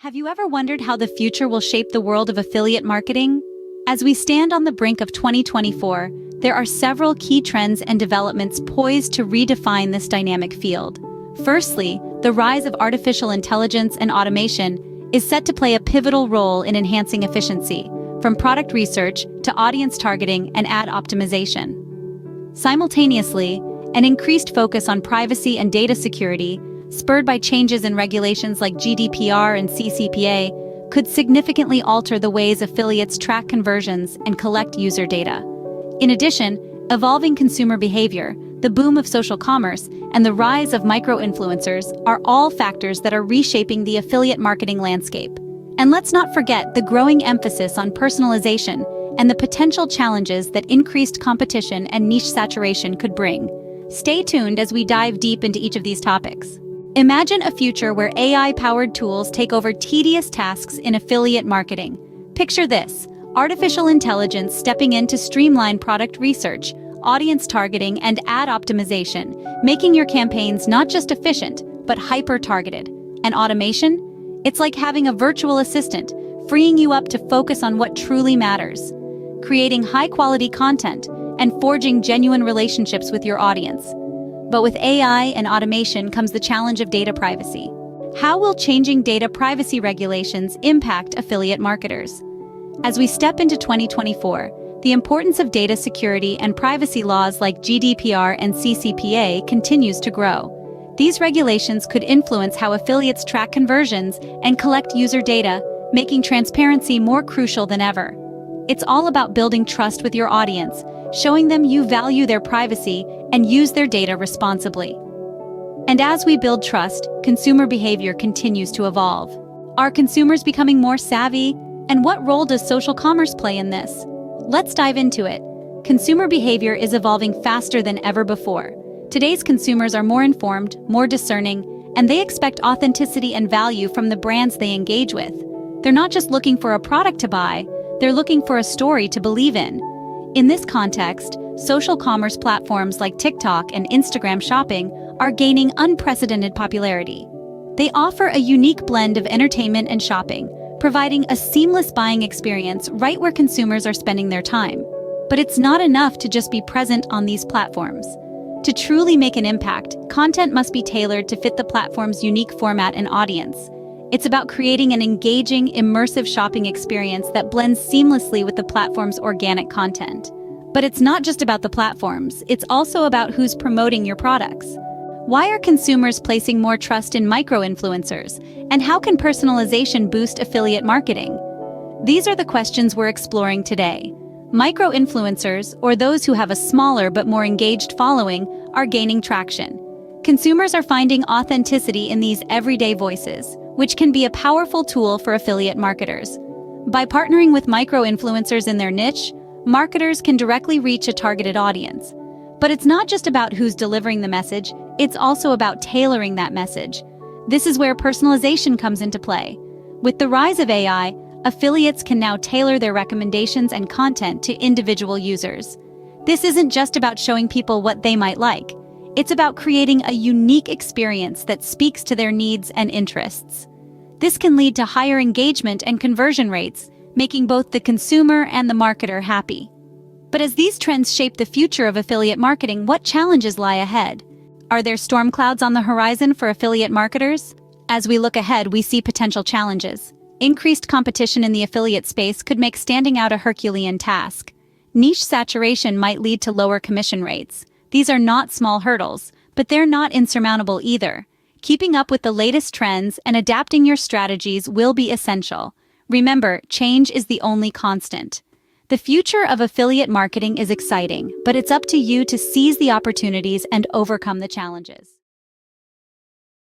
Have you ever wondered how the future will shape the world of affiliate marketing? As we stand on the brink of 2024, there are several key trends and developments poised to redefine this dynamic field. Firstly, the rise of artificial intelligence and automation is set to play a pivotal role in enhancing efficiency, from product research to audience targeting and ad optimization. Simultaneously, an increased focus on privacy and data security, spurred by changes in regulations like GDPR and CCPA, could significantly alter the ways affiliates track conversions and collect user data. In addition, evolving consumer behavior, the boom of social commerce, and the rise of micro-influencers are all factors that are reshaping the affiliate marketing landscape. And let's not forget the growing emphasis on personalization and the potential challenges that increased competition and niche saturation could bring. Stay tuned as we dive deep into each of these topics. Imagine a future where AI-powered tools take over tedious tasks in affiliate marketing. Picture this: artificial intelligence stepping in to streamline product research, audience targeting, and ad optimization, making your campaigns not just efficient, but hyper-targeted. And automation? It's like having a virtual assistant, freeing you up to focus on what truly matters, creating high-quality content and forging genuine relationships with your audience. But with AI and automation comes the challenge of data privacy. How will changing data privacy regulations impact affiliate marketers? As we step into 2024, the importance of data security and privacy laws like GDPR and CCPA continues to grow. These regulations could influence how affiliates track conversions and collect user data, making transparency more crucial than ever. It's all about building trust with your audience, showing them you value their privacy and use their data responsibly. And as we build trust, consumer behavior continues to evolve. Are consumers becoming more savvy? And what role does social commerce play in this? Let's dive into it. Consumer behavior is evolving faster than ever before. Today's consumers are more informed, more discerning, and they expect authenticity and value from the brands they engage with. They're not just looking for a product to buy, they're looking for a story to believe in. In this context, social commerce platforms like TikTok and Instagram Shopping are gaining unprecedented popularity. They offer a unique blend of entertainment and shopping, providing a seamless buying experience right where consumers are spending their time. But it's not enough to just be present on these platforms. To truly make an impact, content must be tailored to fit the platform's unique format and audience. It's about creating an engaging, immersive shopping experience that blends seamlessly with the platform's organic content. But it's not just about the platforms, it's also about who's promoting your products. Why are consumers placing more trust in micro-influencers? And how can personalization boost affiliate marketing? These are the questions we're exploring today. Micro-influencers, or those who have a smaller but more engaged following, are gaining traction. Consumers are finding authenticity in these everyday voices, which can be a powerful tool for affiliate marketers. By partnering with micro-influencers in their niche, marketers can directly reach a targeted audience. But it's not just about who's delivering the message, it's also about tailoring that message. This is where personalization comes into play. With the rise of AI, affiliates can now tailor their recommendations and content to individual users. This isn't just about showing people what they might like. It's about creating a unique experience that speaks to their needs and interests. This can lead to higher engagement and conversion rates, making both the consumer and the marketer happy. But as these trends shape the future of affiliate marketing, what challenges lie ahead? Are there storm clouds on the horizon for affiliate marketers? As we look ahead, we see potential challenges. Increased competition in the affiliate space could make standing out a Herculean task. Niche saturation might lead to lower commission rates. These are not small hurdles, but they're not insurmountable either. Keeping up with the latest trends and adapting your strategies will be essential. Remember, change is the only constant. The future of affiliate marketing is exciting, but it's up to you to seize the opportunities and overcome the challenges.